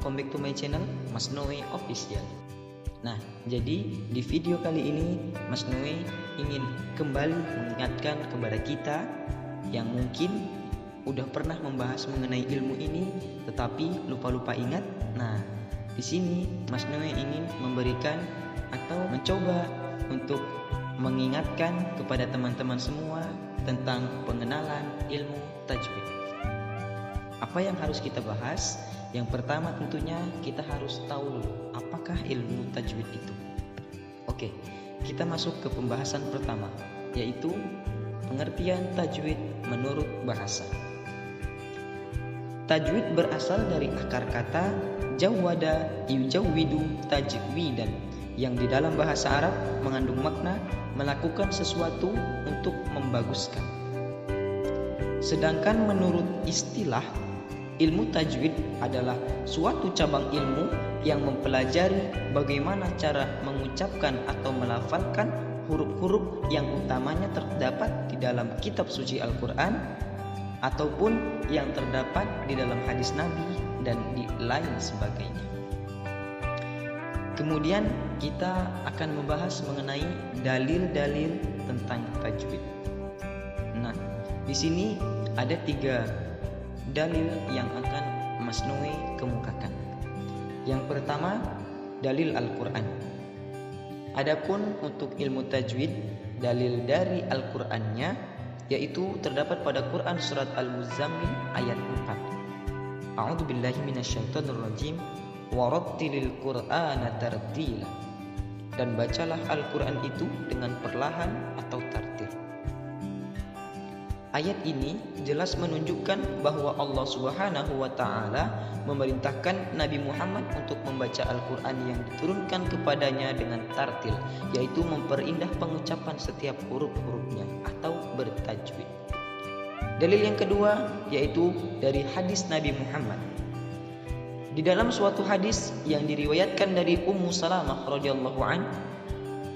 welcome back to my channel Mas Noe Official. Nah, jadi di video kali ini Mas Noe ingin kembali mengingatkan kepada kita yang mungkin udah pernah membahas mengenai ilmu ini tetapi lupa-lupa ingat. Nah, di sini Mas Noe ingin memberikan atau mencoba untuk mengingatkan kepada teman-teman semua tentang pengenalan ilmu tajwid. Apa yang harus kita bahas? Yang pertama tentunya kita harus tahu apakah ilmu tajwid itu. Oke, kita masuk ke pembahasan pertama, yaitu pengertian tajwid menurut bahasa. Tajwid berasal dari akar kata jawwada yujawwidu tajwidan, yang di dalam bahasa Arab mengandung makna melakukan sesuatu untuk membaguskan. Sedangkan menurut istilah, ilmu tajwid adalah suatu cabang ilmu yang mempelajari bagaimana cara mengucapkan atau melafalkan huruf-huruf yang utamanya terdapat di dalam kitab suci Al-Quran ataupun yang terdapat di dalam hadis Nabi dan di lain sebagainya. Kemudian kita akan membahas mengenai dalil-dalil tentang tajwid. Nah, di sini ada 3 dalil yang akan Mas Noe kemukakan. Yang pertama, dalil Al-Quran. Adapun untuk ilmu tajwid, dalil dari Al-Qurannya yaitu terdapat pada Quran surat Al-Muzammil ayat 4. A'udzubillahi minasyaitonirrajim warattilil Qur'ana tartila. Dan bacalah Al-Quran itu dengan perlahan atau tartil. Ayat ini jelas menunjukkan bahwa Allah Subhanahu wa Ta'ala memerintahkan Nabi Muhammad untuk membaca Al-Quran yang diturunkan kepadanya dengan tartil, yaitu memperindah pengucapan setiap huruf-hurufnya atau bertajwid. Dalil yang kedua yaitu dari hadis Nabi Muhammad. Di dalam suatu hadis yang diriwayatkan dari Ummu Salamah radhiyallahu anha,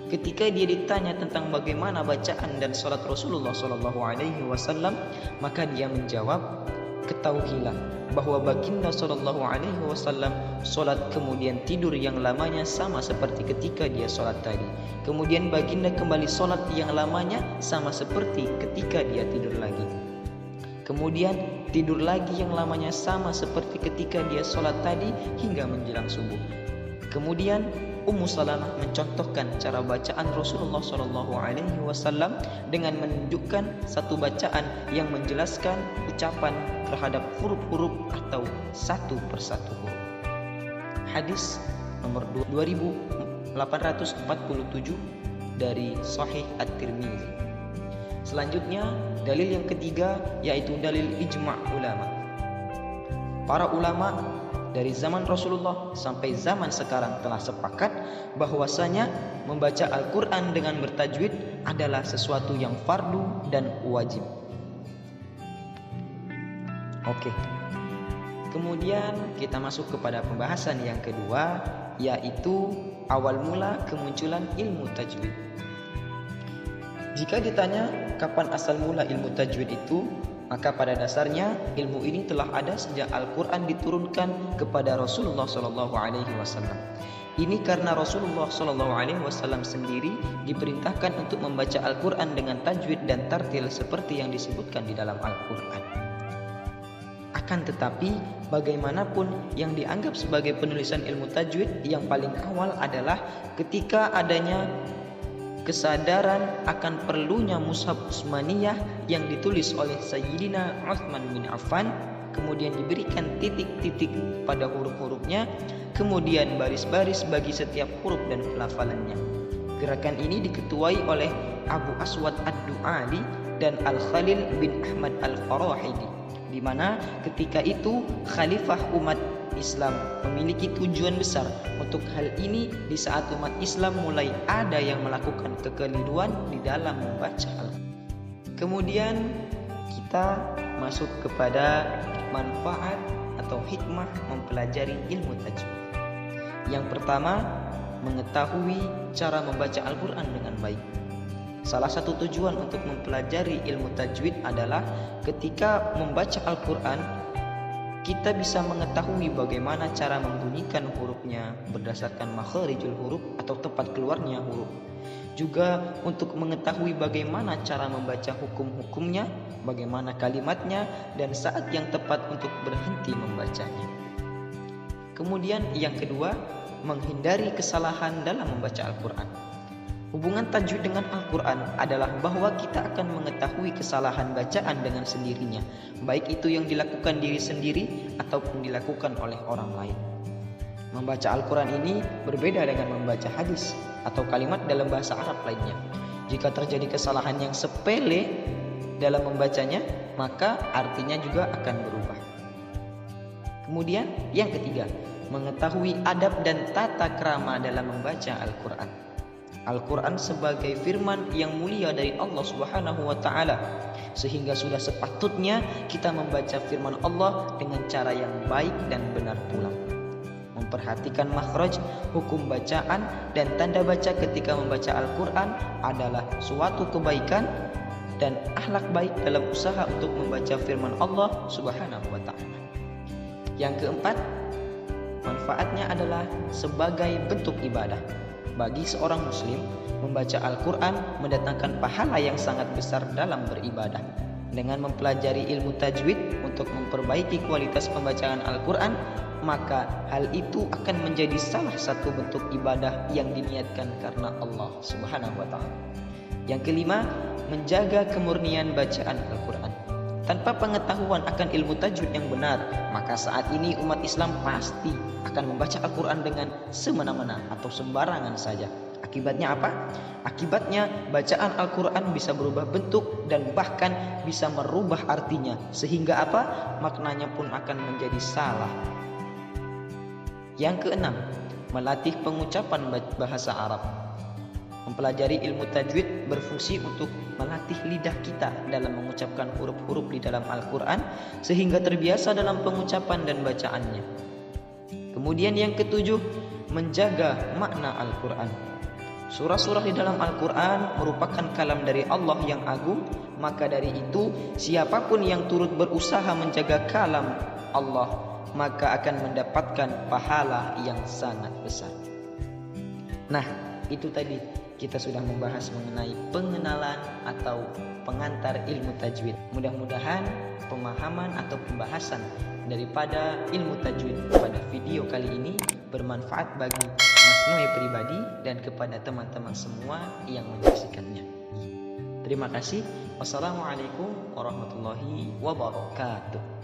ketika dia ditanya tentang bagaimana bacaan dan salat Rasulullah sallallahu alaihi wasallam, maka dia menjawab, "Ketahuilah bahwa baginda sallallahu alaihi wasallam salat kemudian tidur yang lamanya sama seperti ketika dia salat tadi. Kemudian baginda kembali salat yang lamanya sama seperti ketika dia tidur lagi. Kemudian tidur lagi yang lamanya sama seperti ketika dia salat tadi hingga menjelang subuh." Kemudian Ummu Salamah mencontohkan cara bacaan Rasulullah Shallallahu Alaihi Wasallam dengan menunjukkan satu bacaan yang menjelaskan ucapan terhadap huruf-huruf atau satu persatu huruf. Hadis nomor 2847 dari Sahih At-Tirmizi. Selanjutnya dalil yang ketiga yaitu dalil ijma' ulama. Para ulama dari zaman Rasulullah sampai zaman sekarang telah sepakat bahwasanya membaca Al-Quran dengan bertajwid adalah sesuatu yang fardu dan wajib. Oke. Kemudian kita masuk kepada pembahasan yang kedua, yaitu awal mula kemunculan ilmu tajwid. Jika ditanya kapan asal mula ilmu tajwid itu, maka pada dasarnya ilmu ini telah ada sejak Al-Quran diturunkan kepada Rasulullah SAW. Ini karena Rasulullah SAW sendiri diperintahkan untuk membaca Al-Quran dengan tajwid dan tartil seperti yang disebutkan di dalam Al-Quran. Akan tetapi, bagaimanapun yang dianggap sebagai penulisan ilmu tajwid yang paling awal adalah ketika adanya kesadaran akan perlunya mushaf Utsmaniyah yang ditulis oleh Sayyidina Utsman bin Affan, kemudian diberikan titik-titik pada huruf-hurufnya, kemudian baris-baris bagi setiap huruf dan pelafalannya. Gerakan ini diketuai oleh Abu Aswad Ad-Du'ali dan Al-Khalil bin Ahmad Al-Farahidi, di mana ketika itu Khalifah umat Islam memiliki tujuan besar untuk hal ini di saat umat Islam mulai ada yang melakukan kekeliruan di dalam membaca Al-Quran. Kemudian kita masuk kepada manfaat atau hikmah mempelajari ilmu tajwid. Yang pertama, mengetahui cara membaca Al-Quran dengan baik. Salah satu tujuan untuk mempelajari ilmu tajwid adalah ketika membaca Al-Quran, kita bisa mengetahui bagaimana cara membunyikan hurufnya berdasarkan makharijul huruf atau tepat keluarnya huruf. Juga untuk mengetahui bagaimana cara membaca hukum-hukumnya, bagaimana kalimatnya, dan saat yang tepat untuk berhenti membacanya. Kemudian yang kedua, menghindari kesalahan dalam membaca Al-Quran. Hubungan tajwid dengan Al-Quran adalah bahwa kita akan mengetahui kesalahan bacaan dengan sendirinya, baik itu yang dilakukan diri sendiri ataupun dilakukan oleh orang lain. Membaca Al-Quran ini berbeda dengan membaca hadis atau kalimat dalam bahasa Arab lainnya. Jika terjadi kesalahan yang sepele dalam membacanya, maka artinya juga akan berubah. Kemudian yang ketiga, mengetahui adab dan tata krama dalam membaca Al-Quran. Al-Quran sebagai firman yang mulia dari Allah Subhanahu wa Ta'ala, sehingga sudah sepatutnya kita membaca firman Allah dengan cara yang baik dan benar pula. Memperhatikan makhraj, hukum bacaan, dan tanda baca ketika membaca Al-Quran adalah suatu kebaikan dan akhlak baik dalam usaha untuk membaca firman Allah Subhanahu wa Ta'ala. Yang keempat, manfaatnya adalah sebagai bentuk ibadah. Bagi seorang muslim, membaca Al-Quran mendatangkan pahala yang sangat besar dalam beribadah. Dengan mempelajari ilmu tajwid untuk memperbaiki kualitas pembacaan Al-Quran, maka hal itu akan menjadi salah satu bentuk ibadah yang diniatkan karena Allah Subhanahu wa Ta'ala. Yang kelima, menjaga kemurnian bacaan Al-Quran. Tanpa pengetahuan akan ilmu tajwid yang benar, maka saat ini umat Islam pasti akan membaca Al-Quran dengan semena-mena atau sembarangan saja. Akibatnya apa? Akibatnya bacaan Al-Quran bisa berubah bentuk dan bahkan bisa merubah artinya, sehingga apa? Maknanya pun akan menjadi salah. Yang keenam, melatih pengucapan bahasa Arab. Mempelajari ilmu tajwid berfungsi untuk melatih lidah kita dalam mengucapkan huruf-huruf di dalam Al-Quran, sehingga terbiasa dalam pengucapan dan bacaannya. Kemudian yang ketujuh, menjaga makna Al-Quran. Surah-surah di dalam Al-Quran merupakan kalam dari Allah yang agung, maka dari itu siapapun yang turut berusaha menjaga kalam Allah, maka akan mendapatkan pahala yang sangat besar. Nah, itu tadi kita sudah membahas mengenai pengenalan atau pengantar ilmu tajwid. Mudah-mudahan pemahaman atau pembahasan daripada ilmu tajwid pada video kali ini bermanfaat bagi Mas Noe pribadi dan kepada teman-teman semua yang menyaksikannya. Terima kasih. Wassalamualaikum warahmatullahi wabarakatuh.